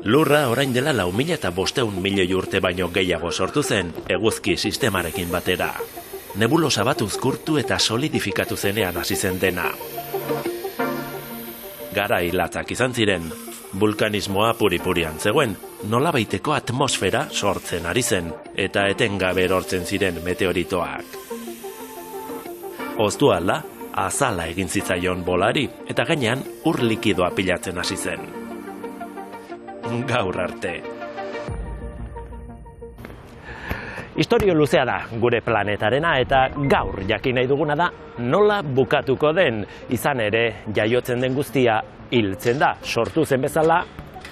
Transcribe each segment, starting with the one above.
Lurra orain dela 4.500 milioi urte baino gehiago sortu zen eguzki sistemarekin batera. Nebulosa bat uzkurtu eta solidifikatu zenean hasi zen dena. Garai latzak izan ziren, vulkanismoa puri-purian zegoen, nolabaiteko atmosfera sortzen ari zen, eta etengabe erortzen ziren meteoritoak. Oztu alda, azala egin zitzaion bolari, eta gainean ur likidoa pilatzen hasi zen. Gaur arte. Historio luzea da gure planetarena eta gaur jakin nahi duguna da nola bukatuko den. Izan ere, jaiotzen den guztia hiltzen da. Sortu zen bezala,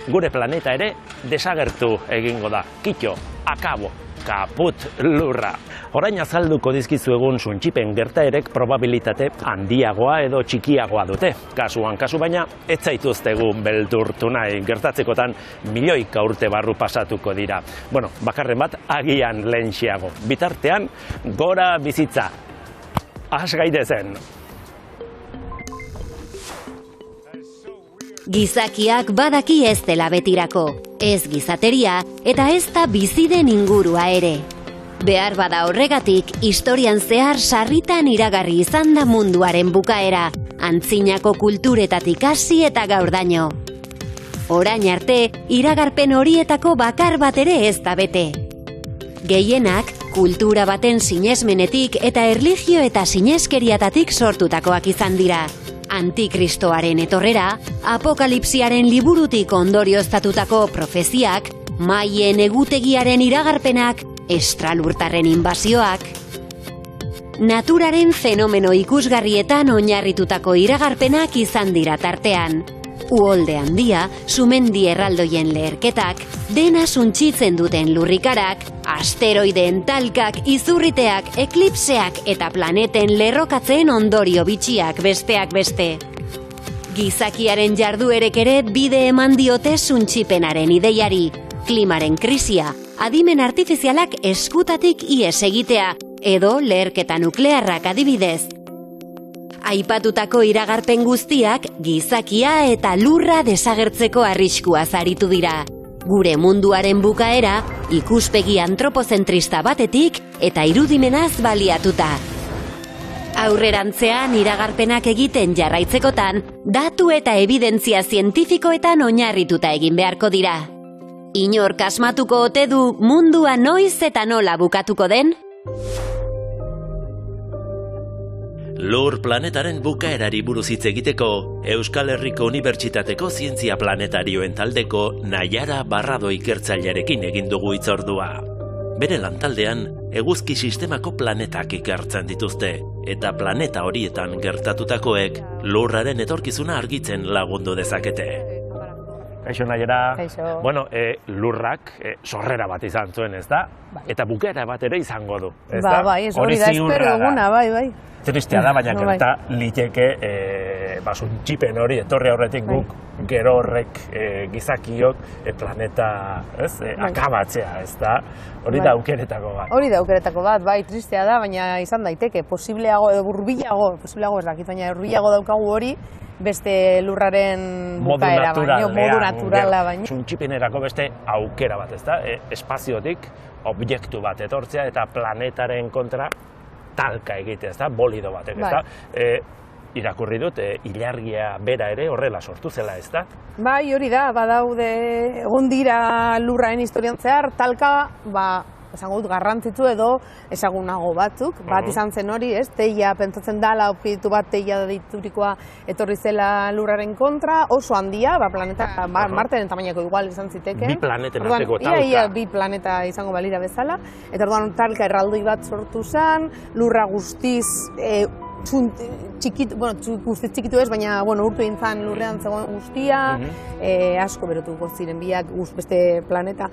gure planeta ere desagertu egingo da. Kitxo, akabo, kaput lurra. Orain azalduko dizkizu egun suntsipen gertaerek probabilitate handiagoa edo txikiagoa dute. Kasuan kasu baina, ez zaituztegu beldurtu nahi, gertatzekotan milioika urte barru pasatuko dira. Bueno, bakarren bat agian lehenxiago. Bitartean, gora bizitza. Has gaidezen. Gizakiak badaki ez dela betirako, ez gizateria eta ez da bizi den ingurua ere. Behar bada horregatik, historian zehar sarritan iragarri izan da munduaren bukaera, antzinako kulturetatik hasi eta gaurdaino. Orain arte, iragarpen horietako bakar bat ere ez da bete. Gehienak, kultura baten sinesmenetik eta erlijio eta sineskeriatatik sortutakoak izan dira. Antikristoaren etorrera, apokalipsiaren liburutik ondorioztatutako profeziak, maien egutegiaren iragarpenak, estralurtarren inbasioak. Naturaren fenomeno ikusgarrietan oinarritutako iragarpenak izan dira tartean. Uholde handia, sumendi erraldoien leherketak, dena suntsitzen duten lurrikarak, asteroideen talkak, izurriteak, eklipseak eta planeten lerrokatzen ondorio bitxiak besteak beste. Gizakiaren jarduerek ere bide eman diote suntsipenaren ideiari, klimaren krisia, adimen artifizialak eskutatik ihes egitea, edo leherketa nuklearrak adibidez. Aipatutako iragarpen guztiak gizakia eta lurra desagertzeko arriskua zaritu dira. Gure munduaren bukaera ikuspegi antropozentrista batetik eta irudimenaz baliatuta. Aurrerantzean iragarpenak egiten jarraitzekotan, datu eta evidentzia zientifikoetan oinarrituta egin beharko dira. Inork asmatuko ote du mundua noiz eta nola bukatuko den? Lur planetaren bukaerari buruz hitz egiteko, Euskal Herriko Unibertsitateko Zientzia Planetarioen taldeko Naiara Barrado ikertzailearekin egin dugu hitzordua. Bere lantaldean, eguzki sistemako planetak ikertzen dituzte, eta planeta horietan gertatutakoek lurraren etorkizuna argitzen lagundu dezakete. Kaixo, Naiara. Kaixo. Bueno, lurrak sorrera bat izan zuen, ez da? Eta bukaera bat ere izango du, ez da? Bai, hori da espero duguna, bai. Tristea da, baina gerta liteke suntsipen hori etorri aurretik guk gero horrek gizakiok planeta akabatzea, ez da? Hori da aukeretako bat. Hori da aukeretako bat, bai, tristea da, baina izan daiteke, posibleago edo hurbilago, posibleago ez dakit, baina hurbilago daukagu hori beste lurraren bukaera baino, modu naturala baino. Suntsipenerako beste aukera bat, ez da? Espaziotik objektu bat etortzea eta planetaren kontra talka egitea, ez da? Bolido batek, ez da? Irakurri dut, ilargia bera ere horrela sortu zela, ez da? Bai, hori da, badaude, egon dira lurraren historian zehar, talka, esango dut garrantzitsu edo ezagunago batzuk. Bat izan zen hori, ez? Teia, pentsatzen dala, objektu bat teia diturikoa etorri zela lurraren kontra, oso handia, planeta, Marteren tamainako igual izan ziteke. Bi planeten arteko talka. Ia, bi planeta izango balira bezala. Eta orduan talka erraldoi bat sortu zen, lurra guztiz guztiz txikitu ez, baina urtu egin zen lurrean zegoen guztia, asko berotuko ziren biak beste planeta.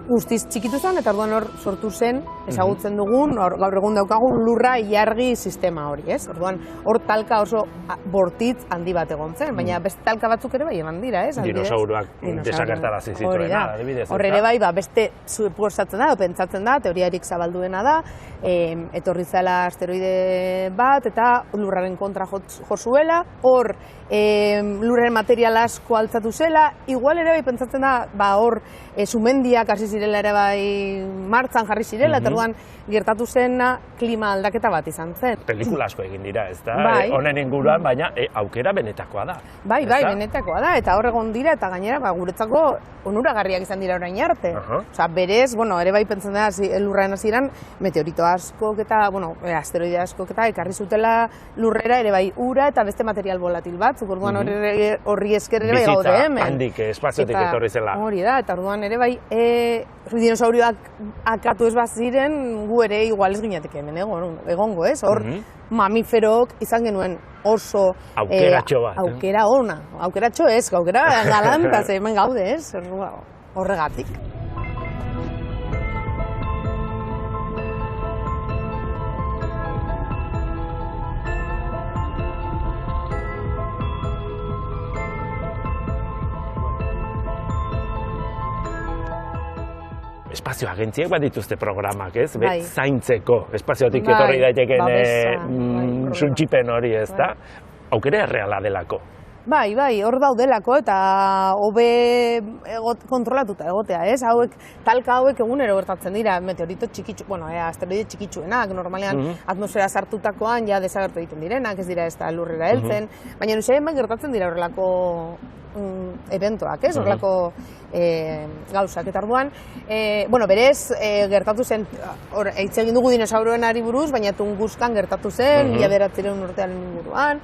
guztiz txikitu zen, eta orduan hor sortu zen, ezagutzen dugun, gaur egun daukagun lurra ilargi sistema hori, ez? Orduan, hor talka oso bortitz handi bat egon zen, baina beste talka batzuk ere bai eman dira, ez? Dinosauruak desagertarazi zituen, adibidez. Hor ere bai, beste suposatzen da, pentsatzen da, teoriarik zabalduena da, etorri zela asteroide bat, eta lurraren kontra jo zuela, hor lurraren material asko altzatu zela, igual ere bai pentsatzen da, hor sumendiak hasi zirela ere bai martxan jarri zirela, eta orduan gertatu zena klima aldaketa bat izan zen. Pelikula asko egin dira, ez da? Honen inguruan, baina aukera benetakoa da. Bai, benetakoa da, eta hor egon dira, eta gainera guretzako onuragarriak izan dira orain arte. Osa, berez, ere bai pentsatzen da, lurraren hasieran meteorito askok eta, asteroide askok eta ekarri zutela lurrera ere bai ura eta beste material volatil bat, orduan horri esker ere bai gaude hemen. Bizitza handik espaziotik etorri zela. Hori da, eta orduan ere bai, dinosaurioak akatu ez baziren, gu ere igual ez ginetik hemen egongo, ez? Hor, mamiferok izan genuen oso aukeratxo bat. Aukera ona, aukeratxo ez, aukera galantaz hemen gaude, ez? Horregatik. Espazio agentziek bat dituzte programak, ez? Zaintzeko, espaziotik etorri daiteken suntsipen hori, ez da? Aukera erreala delako. Bai, hor daudelako eta hobe kontrolatuta egotea, ez? Talka hauek egunero gertatzen dira, meteorito txikitsu, asteroide txikitsuenak, normalean atmosfera sartutakoan ja desagertu egiten direnak, ez dira ez da lurrera heltzen, baina nusean gertatzen dira horrelako eventoak, ez? Horrelako gauzak. Eta orduan, berez, gertatu zen, hitz egin dugu dinosauroenari buruz, baina Tunguskan gertatu zen, 1900 urtean inguruan,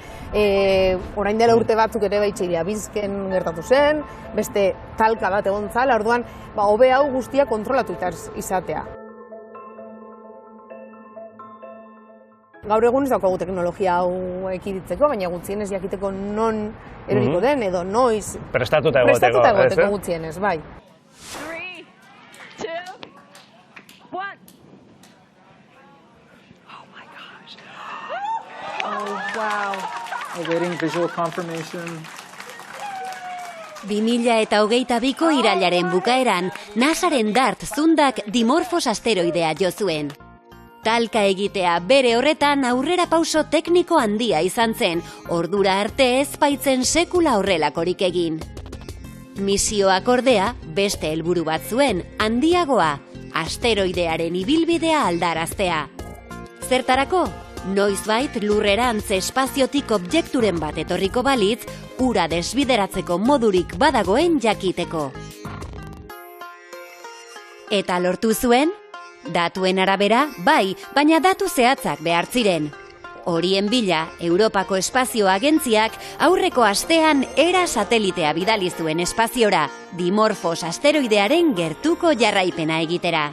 orain dela urte batzuk ere baitxeiria bizken gertatu zen, beste talka bat egon zala, orduan, hobe hau guztia kontrolatu izatea. Gaur egun ez daukagu teknologia hau ekiditzeko, baina gutxienez jakiteko non eroriko den, edo noiz prestatuta egoteko gutxienez, bai. 3, 2, 1. Oh my gosh. Oh, wow. Awaiting visual confirmation. 2022ko irailaren bukaeran, NASAren DART zundak Dimorphos asteroidea jo zuen. Talka egitea bere horretan aurrera pauso tekniko handia izan zen, ordura arte ez baitzen sekula horrelakorik egin. Misioak ordea beste helburu bat zuen, handiagoa, asteroidearen ibilbidea aldaraztea. Zertarako? Noizbait lurrerantz espaziotik objekturen bat etorriko balitz, ura desbideratzeko modurik badagoen jakiteko. Eta lortu zuen? Datuen arabera, bai, baina datu zehatzak behar ziren. Horien bila, Europako Espazio Agentziak aurreko astean ERA satelitea bidali zuen espaziora, Dimorphos asteroidearen gertuko jarraipena egitera.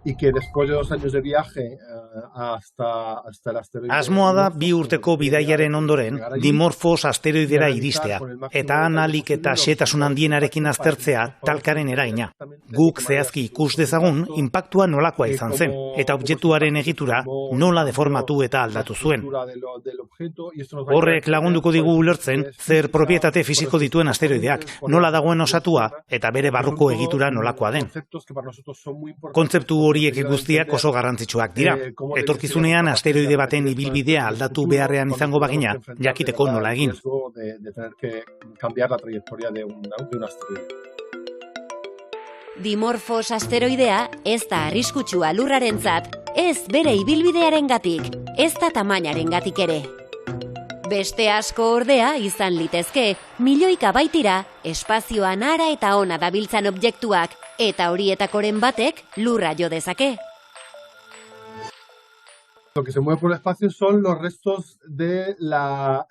Y que después de 2 años de viaje hasta el asteroide... Asmoa da 2 urteko bidaiaren ondoren Dimorphos asteroidera iristea, eta analik eta xehetasun handienarekin aztertzea talkaren eragina. Guk zehazki ikus dezagun inpaktua nolakoa izan zen, eta objektuaren egitura nola deformatu eta aldatu zuen. Horrek lagunduko digu ulertzen zer propietate fisiko dituen asteroideak, nola dagoen osatua eta bere barruko egitura nolakoa den. Kontzeptu horiek guztiak oso garrantzitsuak dira. Etorkizunean asteroide baten ibilbidea aldatu beharrean izango bagina, jakiteko nola egin. Dimorphos asteroidea ez da arriskutsua lurrarentzat, ez bere ibilbidearengatik, ez da tamainarengatik ere. Beste asko ordea izan litezke, milioika baitira, espazioan ara eta ona dabiltzan objektuak, eta horietakoren batek lurra jo dezake. Lo que se mueve por el espacio son los restos de la...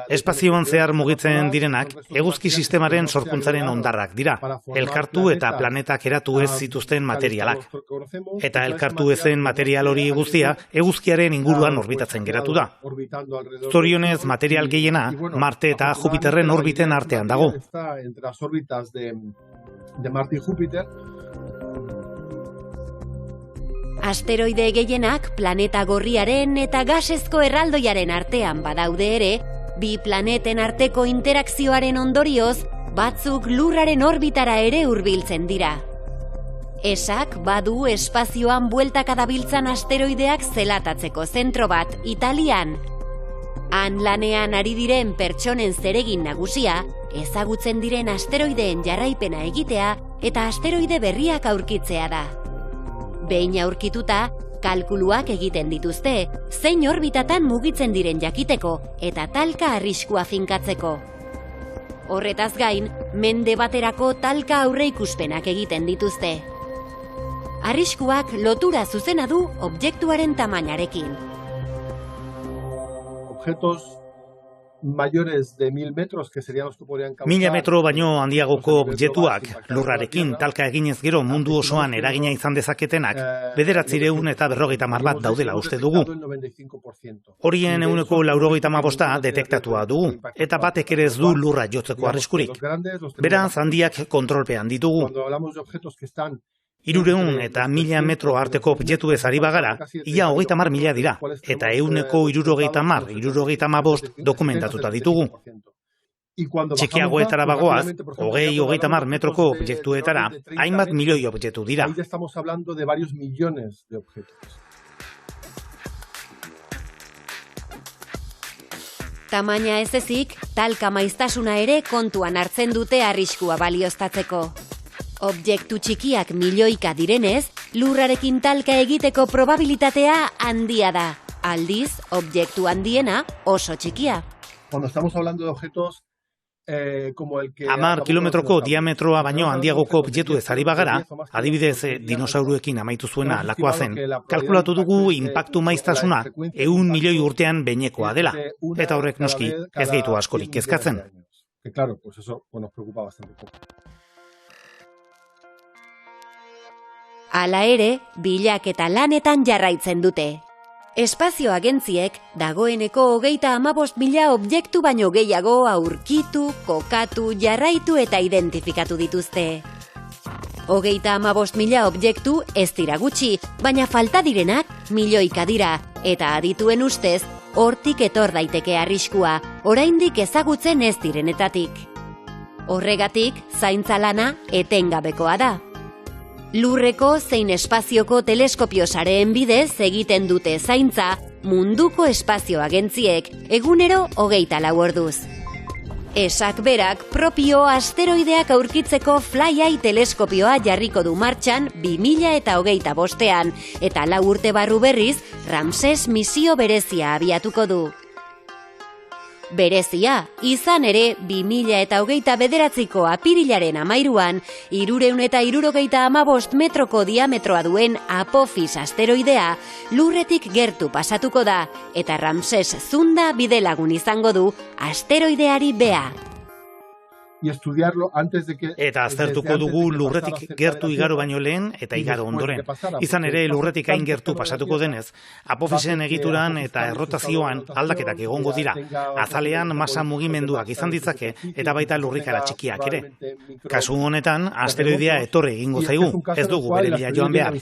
Espazioan zehar mugitzen direnak, eguzki sistemaren sorkuntzaren ondarrak dira, elkartu eta planetak eratu ez zituzten materialak. Eta elkartu ezen material hori guztia, eguzkiaren inguruan orbitatzen geratu da. Zorionez, material gehiena, Marte eta Jupiterren orbiten artean dago. Entre las órbitas de Marte y Júpiter. Asteroide gehienak planeta gorriaren eta gasezko erraldoiaren artean badaude ere, bi planeten arteko interakzioaren ondorioz, batzuk Lurraren orbitara ere hurbiltzen dira. ESAk badu espazioan bueltaka dabiltzan asteroideak zelatatzeko zentro bat, Italian. Han lanean ari diren pertsonen zeregin nagusia, ezagutzen diren asteroideen jarraipena egitea eta asteroide berriak aurkitzea da. Behin aurkituta, kalkuluak egiten dituzte, zein orbitatan mugitzen diren jakiteko eta talka arriskua finkatzeko. Horretaz gain, mende baterako talka aurreikuspenak egiten dituzte. Arriskuak lotura zuzena du objektuaren tamainarekin. Objetos mayores de 1000 metros, que serían los que podrían causar... 1000 metro baino handiagoko objektuak, Lurrarekin talka eginez gero mundu osoan eragina izan dezaketenak, 950 bat daudela uste dugu. Horien 95% detektatua dugu, eta batek ere ez du Lurra jotzeko arriskurik. Beraz, handiak kontrolpean ditugu. 300 eta 1000 metro arteko objektu ez ari bagara, ia 30.000 dira, eta 130-135 dokumentatuta ditugu. Txikiagoetara bagoaz, 20-30 metroko objektuetara, hainbat milioi objektu dira. Estamos hablando de varios millones de objetos. Tamaina ez ezik, talka maiztasuna ere kontuan hartzen dute arriskua balioztatzeko. Objektu txikiak milioika direnez, Lurrarekin talka egiteko probabilitatea handia da. Aldiz, objektu handiena oso txikia. Cuando estamos hablando de objetos como el que... 10 kilometroko diametroa baino handiagoko objektu ez ari bagara, adibidez dinosauruekin amaitu zuena lakoa zen, kalkulatu dugu inpaktu maiztasuna 100 milioi urtean behinekoa dela, eta horrek noski ez gaitu askorik kezkatzen. Que claro, pues eso nos preocupa bastante poco. Hala ere, bilaketa lanetan jarraitzen dute. Espazio agentziek dagoeneko 35.000 objektu baino gehiago aurkitu, kokatu, jarraitu eta identifikatu dituzte. 35.000 objektu ez dira gutxi, baina falta direnak milioika dira, eta adituen ustez, hortik etor daiteke arriskua, oraindik ezagutzen ez direnetatik. Horregatik, zaintza lana etengabekoa da. Lurreko zein espazioko teleskopio sareen bidez egiten dute zaintza munduko espazio agentziek egunero 24 orduz. ESAk berak propio asteroideak aurkitzeko Fly-Eye teleskopioa jarriko du martxan 2025ean eta 4 urte barru berriz Ramses misio berezia abiatuko du. Berezia, izan ere 2029ko apirilaren 13an, 375 metroko diametroa duen Apophis asteroidea Lurretik gertu pasatuko da, eta Ramses Zunda bidelagun izango du asteroideari bea. Y estudiarlo antes de que... Eta aztertuko dugu Lurretik gertu igaro baino lehen eta igaro ondoren. Izan ere Lurretik hain gertu pasatuko denez, Apophisen egituran eta errotazioan aldaketak egongo dira. Azalean masa mugimenduak izan ditzake eta baita lurrikara txikiak ere. Kasu honetan, asteroidea etorri egingo zaigu, ez dugu bere bila joan behar.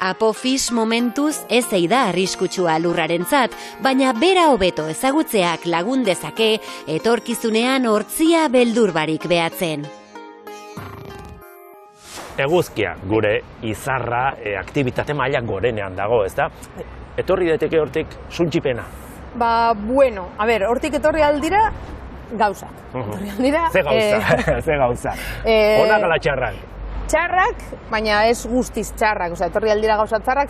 Apophis momentuz ez da arriskutsua Lurrarentzat, baina bera hobeto ezagutzeak lagun dezake etorkizunean hortzia beldur barik behatzen. Eguzkia, gure izarra aktibitate maila gorenean dago, ezta? Etorri daiteke hortik suntsipena. Bueno, a ver, hortik etorri aldira gauzak. Ze gauza. Onak ala txarrak. Txarrak, baina ez guztiz txarrak, etorri aldira gauza txarrak,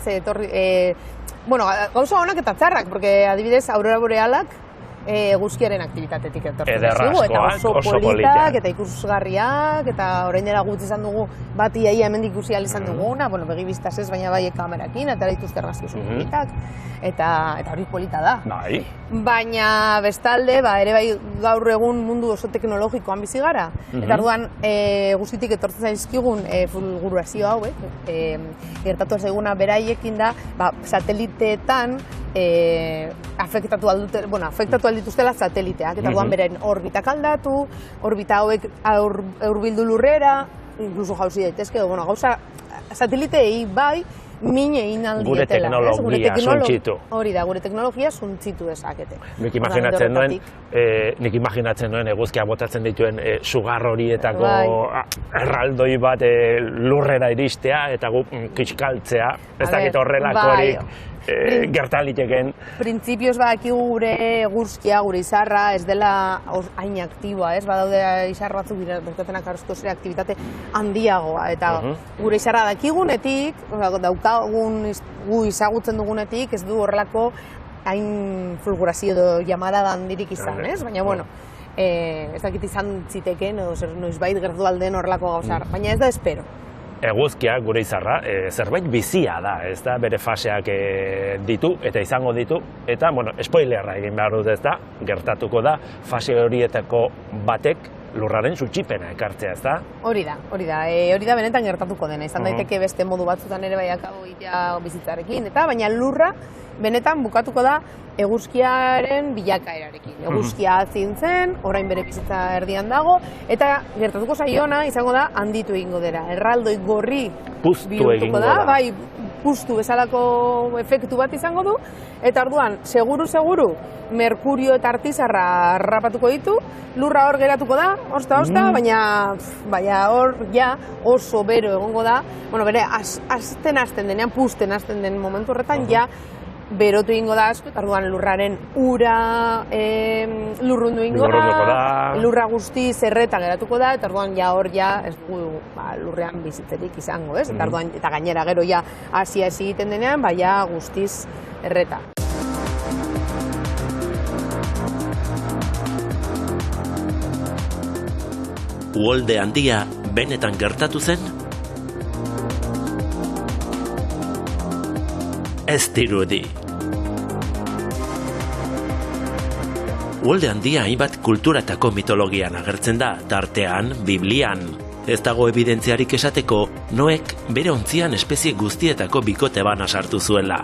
gauza honak eta txarrak, porque adibidez aurora borealak eguzkiaren aktibitatetik etortzen zigu, eta Ederrazkoak, oso politak, eta ikusgarriak, eta orain dela gutxi izan dugu, bat iaia hemendik ikusi ahal izan duguna, bueno, begi bistaz ez, baina bai kamerakin, eta dituzte argazki oso politak, eta hori polita da. Bai. Baina bestalde, ere bai gaur egun mundu oso teknologikoan bizi gara, eta orduan guztitik etortzen zaizkigun fulgurazio hauek, gertatu zaiguna beraiekin da, sateliteetan afektatu aldituztela sateliteak, eta orduan beren orbitak aldatu, orbita hauek hurbildu lurrera, inkluso jauzi daitezke, gauza sateliteei bai, min egin aldietela. Gure teknologia suntxitu. Hori da, gure teknologia suntxitu dezakete. Nik imaginatzen duen eguzkia botatzen dituen sugar horietako erraldoi bat lurrera iristea eta gu kiskaltzea, ez dakit horrelakorik gertaliteken. Printzipioz badakigu gure eguzkia, gure izarra, ez dela hain aktiboa, ez? Badaude izar batzuk bertatenak aruzko aktivitate handiagoa, eta gure izarra dakigunetik, daukagun gu izagutzen dugunetik, ez du horrelako hain fulgurazio edo llamada handirik izan, ez? Baina, bueno, ez dakit izan ziteken, noizbait gertu alden horrelako gauzar, baina ez da espero. Eguzkia, gure izarra, zerbait bizia da, ez da, bere faseak ditu eta izango ditu, eta, bueno, spoilerra egin behar dut ez da, gertatuko da, fase horietako batek lurraren sutsipena ekartzea, ez da? Hori da benetan gertatuko dena, izan daiteke beste modu batzutan ere baiak bizitzarekin, eta baina lurra benetan bukatuko da eguzkiaren bilakaerarekin. Eguzkia zintzen, orain bere bizitza erdian dago, eta gertatuko zaiona izango da handitu egingo dela. Erraldoi gorri bihurtuko da, bai, puztu bezalako efektu bat izango du, eta orduan, seguru, Merkurio eta Artizarra harrapatuko ditu, lurra hor geratuko da, osta, baina hor ja oso bero egongo da, bueno, bere, azten denean, puzten azten den momentu horretan, ja, berotu egingo da asko, eta orduan lurraren ura lurrundu egingo da, lurra guzti zerreta geratuko da, eta orduan ja hor ja ez dugu lurrean bizitzerik izango, ez? Eta orduan, eta gainera gero ja hasia ez egiten denean, baina guztiz erreta. Uholde handia benetan gertatu zen? Ez dirudi. Uholde handia hainbat kulturatako mitologian agertzen da, tartean, Biblian. Ez dago evidentziarik esateko, Noek bere ontzian espezie guztietako bikote bana sartu zuela.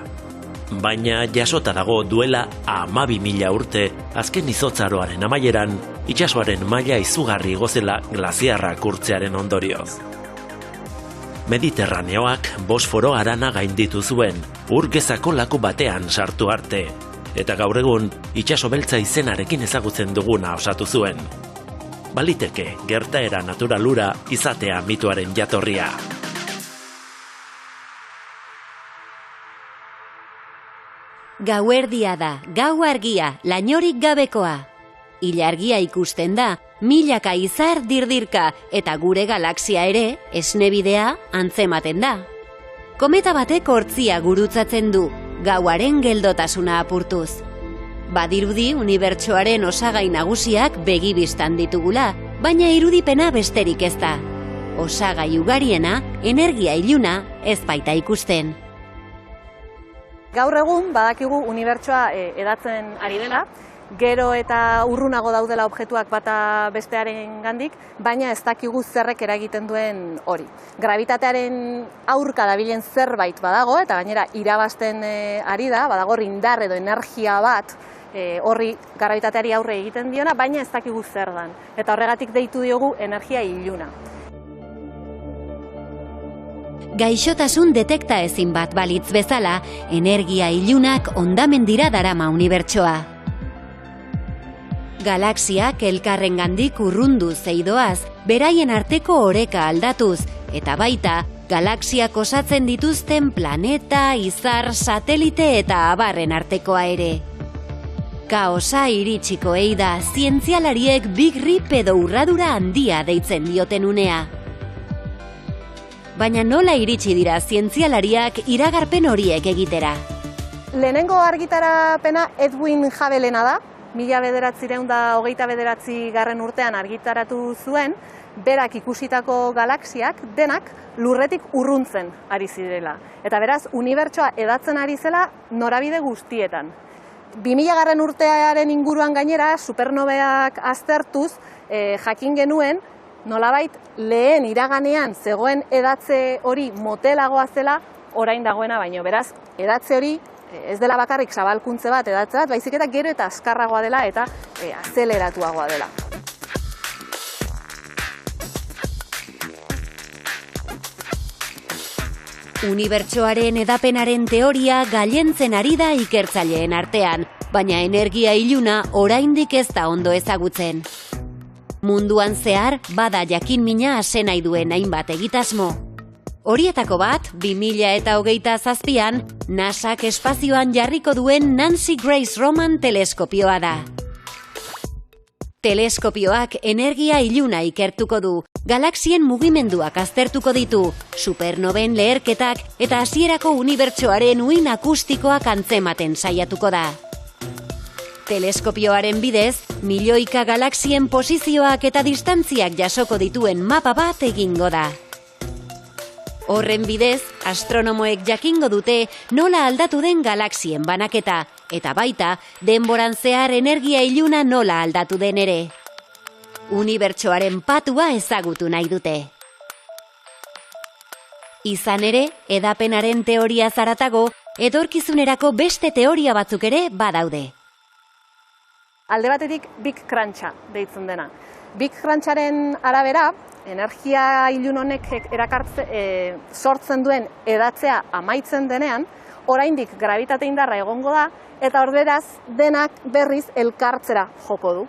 Baina jasota dago duela 12.000 urte, azken izotzaroaren amaieran, itsasoaren maila izugarri igozela glaziarrak urtzearen ondorioz. Mediterraneoak Bosforo harana gainditu zuen, ur gezako laku batean sartu arte, eta gaur egun itsaso beltza izenarekin ezagutzen duguna osatu zuen. Baliteke gertaera naturalura izatea mituaren jatorria. Gauerdia da, gau argia, lainorik gabekoa. Ilargia ikusten da, milaka izar dirdirka, eta gure galaxia ere, esnebidea, antzematen da. Kometa batek hortzia gurutzatzen du, gauaren geldotasuna apurtuz. Badirudi unibertsoaren osagai nagusiak begibistan ditugula, baina irudipena besterik ez da. Osagai ugariena, energia iluna, ez baita ikusten. Gaur egun badakigu unibertsoa edatzen ari dela, gero eta urrunago daudela objektuak bata bestearen gandik, baina ez dakigu zerrek eragiten duen hori. Gravitatearen aurka dabilen zerbait badago, eta gainera irabazten ari da, badago indar edo energia bat horri gravitateari aurre egiten diona, baina ez dakigu zer dan. Eta horregatik deitu diogu energia iluna. Gaixotasun detekta ezin bat balitz bezala, energia ilunak hondamendira darama unibertsoa. Galaxiak elkarrengandik urrundu zeidoaz, beraien arteko oreka aldatuz, eta baita, galaxiak osatzen dituzten planeta, izar, satelite eta abarren artekoa ere. Kaosa iritsiko da zientzialariek Big Rip edo urradura handia deitzen dioten unea. Baina nola iritsi dira zientzialariak iragarpen horiek egitera? Lehenengo argitarapena Edwin Hubblena da, 1929. urtean argitaratu zuen, berak ikusitako galaxiak denak lurretik urruntzen ari zirela. Eta beraz, unibertsoa edatzen ari zela norabide guztietan. 2000. urtearen inguruan gainera, supernoveak aztertuz, jakin genuen, nolabait lehen iraganean zegoen edatze hori motelagoa zela orain dagoena baino. Beraz, edatze hori ez dela bakarrik zabalkuntze bat edatze bat, baizik eta gero eta azkarragoa dela eta azeleratuagoa dela. Unibertsoaren edapenaren teoria gailentzen ari da ikertzaileen artean, baina energia iluna oraindik ez da ondo ezagutzen. Munduan zehar bada jakin-mina hase nahi duen hainbat egitasmo. Horietako bat, 2027an, NASAk espazioan jarriko duen Nancy Grace Roman teleskopioa da. Teleskopioak energia iluna ikertuko du, galaxien mugimenduak aztertuko ditu, supernoven leherketak eta hasierako unibertsoaren uhin akustikoak antzematen saiatuko da. Teleskopioaren bidez, milioika galaxien posizioak eta distantziak jasoko dituen mapa bat egingo da. Horren bidez, astronomoek jakingo dute nola aldatu den galaxien banaketa, eta baita, denboran zehar energia iluna nola aldatu den ere. Unibertsoaren patua ezagutu nahi dute. Izan ere, edapenaren teoria zaratago, etorkizunerako beste teoria batzuk ere badaude. Alde batetik Big Cruncha deitzen dena. Big Cruncharen arabera, energia ilun honek sortzen duen edatzea amaitzen denean, oraindik grabitate indarra egongo da, eta orderaz denak berriz elkartzera joko du.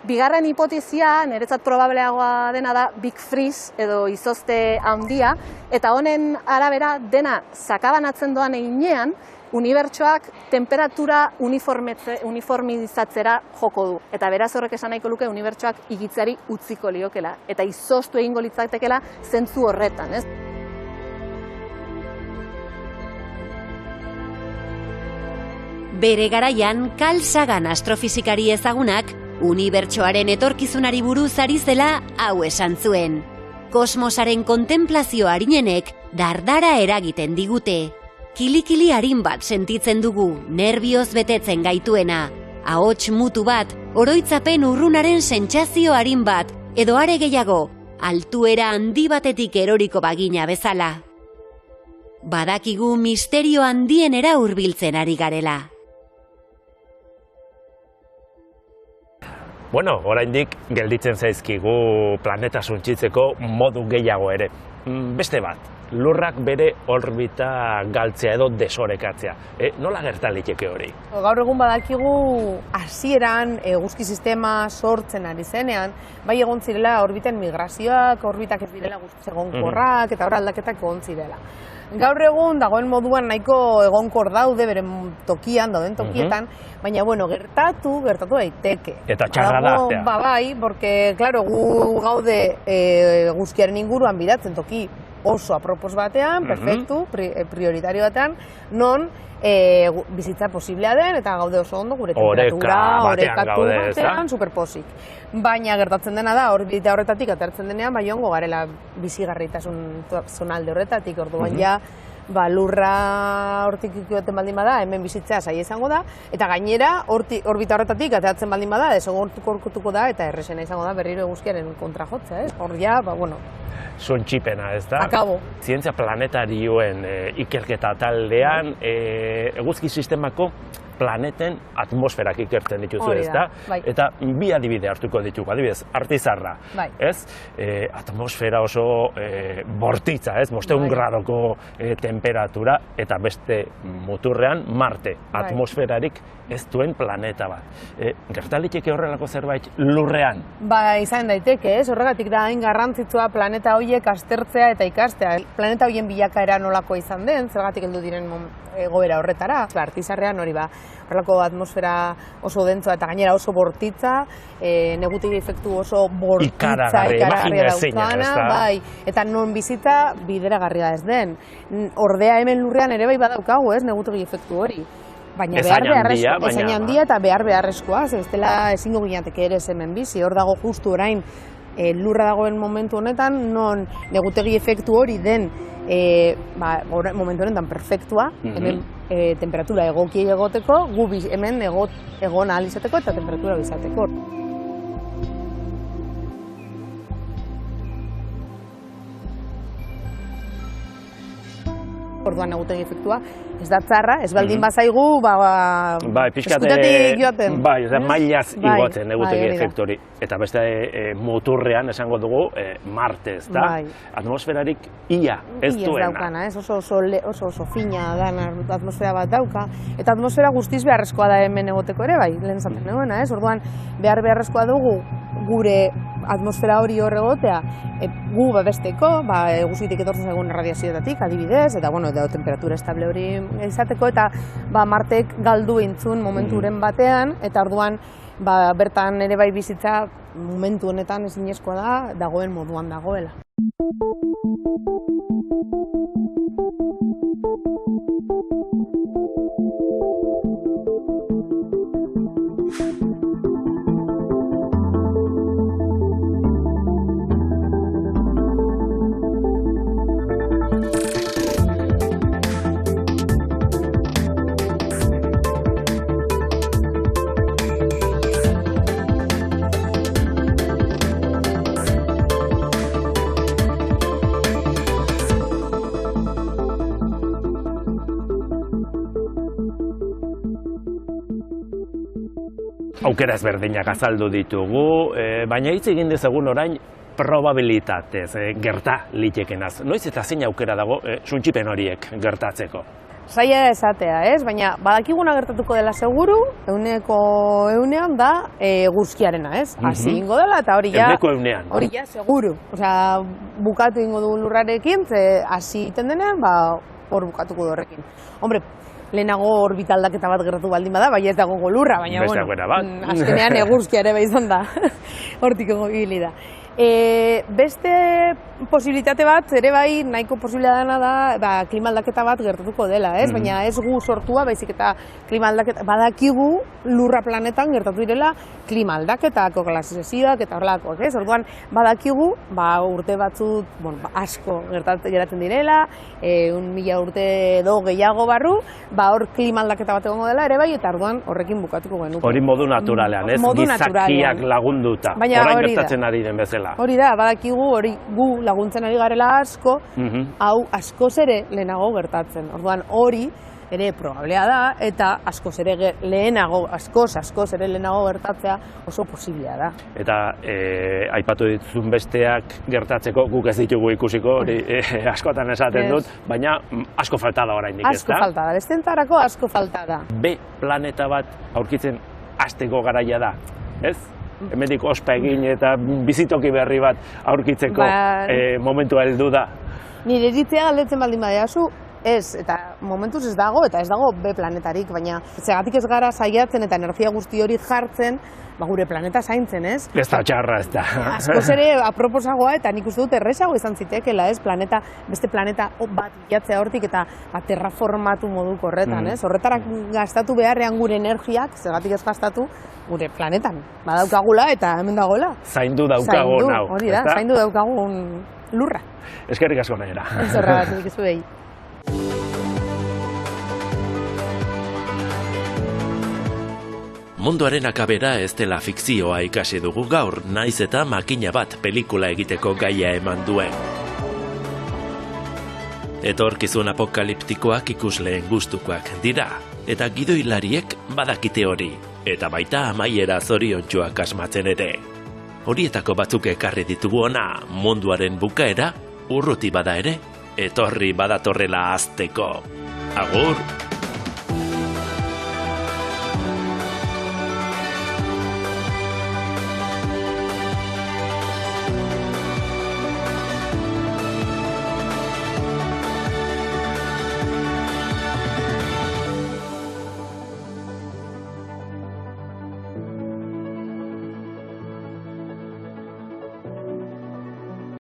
Bigarren hipotezia, niretzat probableagoa dena da Big Freeze edo izozte handia, eta honen arabera dena sakabanatzen doan heinean, unibertsoak temperatura uniformizatzera joko du. Eta beraz horrek esan nahiko luke unibertsoak igitzeari utziko liokela. Eta izoztu egingo litzatekela zentzu horretan, ez? Bere garaian, Carl Sagan astrofizikari ezagunak, unibertsoaren etorkizunari buruz ari zela hau esan zuen. Kosmosaren kontemplazio arinenek dardara eragiten digute. Kilikili arin bat sentitzen dugu, nerbioz betetzen gaituena. Ahots mutu bat, oroitzapen urrunaren sentsazio arin bat, edo are gehiago, altuera handi batetik eroriko bagina bezala. Badakigu misterio handienera hurbiltzen ari garela. Bueno, oraindik gelditzen zaizkigu planeta suntsitzeko modu gehiago ere. Beste bat, lurrak bere orbita galtzea edo desorekatzea. Nola gerta liteke hori? Gaur egun badakigu hasieran eguzki sistema sortzen ari zenean, bai egon zirela orbiten migrazioak, orbitak ez direla guztiz egonkorrak, eta hor aldaketak egon zirela. Gaur egun dagoen moduan nahiko egonkor daude, beren tokian, dauden tokietan, baina, bueno, gertatu daiteke. Eta txarra da. Bai, porque, claro, gu gaude eguzkiaren inguruan biratzen toki oso apropos batean, perfectu, prioritario batean, non bizitza posiblea den, eta gaude oso ondo gure temperatura, orekatu batean, superposik. Baina gertatzen dena da, orbita horretatik atertzen denean, bai ongo garela bizigarritasun zonalde horretatik, orduan ja, lurra hortik ikueten baldin bada, hemen bizitzea zaila izango da, eta gainera, orbita horretatik ateratzen baldin bada, desagertuko da, eta errexena izango da berriro eguzkiaren kontra jotzea, ez? Hor ja, bueno, suntsipena, ez da? Akabo. Zientzia planetarioen ikerketa taldean, eguzki sistemako planeten atmosferak ikertzen dituzu, ez da? Eta bi adibide hartuko ditugu, adibidez, Artizarra, ez? Atmosfera oso bortitza, ez? 500 gradoko temperatura, eta beste muturrean Marte, atmosferarik ez duen planeta bat. Gertaliteke horrelako zerbait lurrean? Izan daiteke, ez? Horregatik da hain garrantzitsua planeta horiek aztertzea eta ikastea. Planeta horien bilakaera nolako izan den, zergatik heldu diren egoera horretara. Artizarrean hori horrelako atmosfera oso dentsoa eta gainera oso bortitza, negutegi efektu oso bortitza, ikaragarria daukana, eta non bizitza bideragarria ez den. Ordea hemen lurrean ere bai badaukagu, ez, negutegi efektu hori. Baina Ez hain handia, ez hain handia eta beharrezkoa, ze bestela ezingo ginateke ere hemen bizi, hor dago justu orain lurra dagoen momentu honetan, non negutegi efektu hori den momentu honetan perfektua, hemen temperatura egoki egoteko, gu hemen egon ahal izateko eta temperatura bizateko. Orduan negutegi efektua ez da txarra, ez baldin bazaigu, eskutatik joaten. Bai, mailaz igotzen negutegi efektu hori. Eta beste moturrean esango dugu Marte, ez da? Atmosferarik ia ez duena. Ez daukana, oso fina da atmosfera bat dauka. Eta atmosfera guztiz beharrezkoa da hemen egoteko ere, bai, lehen zaten nuena, ez? Orduan beharrezkoa dugu gure atmosfera hori hor egotea, gu babesteko, eguzkitik etortzen zaigun radiazioetatik, adibidez, eta temperatura estable hori izateko, eta Martek galdu intzun momenturen batean, eta orduan bertan ere bai bizitza momentu honetan ezinezkoa da, dagoen moduan dagoela. Aukera ezberdinak azaldu ditugu, baina hitz egin dezagun orain probabilitatez, gerta litekenaz. Noiz eta zein aukera dago suntsipen horiek gertatzeko? Zaila esatea, ez? Baina badakiguna gertatuko dela seguru, 100% da eguzkiarena, ez? Hasi ingo dela eta hori ja... 100%. Hori ja seguru. Osea, bukatu ingo du lurrarekin, hasi iten denean, hor bukatuko du horrekin. Hombre, lehenago orbitaldaketa bat gertatu baldin bada, bai ez dago lurra, baina azkenean eguzkia ere bai izan da, hortik egobili da. Beste posibilitate bat, ere bai nahiko posibilitatea da klima aldaketa bat gertatuko dela, ez? Baina ez gu sortua, baizik eta klima aldaketa, badakigu lurra planetan gertatu direla klima aldaketako glasizazioak eta horrelakoak, ez? Orduan badakigu, urte batzut, asko geratzen direla, 1000 urte edo gehiago barru, hor klima aldaketa bat egongo dela ere bai, eta orduan horrekin bukatuko genuke. Hori modu naturalean, ez? Gizakiak lagunduta, orain gertatzen ari den bezala. Hori da, badakigu hori gu laguntzen ari garela asko, hau askoz ere lehenago gertatzen. Orduan hori ere probablea da, eta askoz ere lehenago gertatzea oso posiblea da. Eta aipatu dituzun besteak gertatzeko guk ez ditugu ikusiko, hori askotan esaten dut, baina asko falta da oraindik, ez da? Asko falta da, bestentarako asko falta da. B planeta bat aurkitzen hasteko garaia da, ez? Hemendik ospa egin eta bizitoki berri bat aurkitzeko momentua heldu da. Nire iritzea galdetzen baldin badiazu, ez, eta momentuz ez dago B planetarik, baina zegatik ez gara saiatzen eta energia guzti hori jartzen, gure planeta zaintzen, ez? Ez da txarra, ez da. Askoz ere aproposagoa eta nik uste dut errezago izan zitekeela, ez? Beste planeta bat bilatzea hortik eta terraformatu moduko horretan, ez? Horretarak gastatu beharrean gure energiak, zegatik ez gastatu, gure planetan. Badaukagula eta hemen dagoela. Zaindu daukagun hau. Hori da, zaindu daukagun lurra. Eskerrik asko nahiera. Ez horregatik ez behi. Munduaren akabera ez dela fikzioa ikasi dugu gaur, naiz eta makina bat pelikula egiteko gaia eman duen. Etorkizun apokaliptikoak ikusleen gustukoak dira, eta gidoilariek badakite hori, eta baita amaiera zoriontsuak asmatzen ere. Horietako batzuk ekarri ditugu ona, munduaren bukaera, urruti bada ere, etorri badatorrela hasteko. Agur!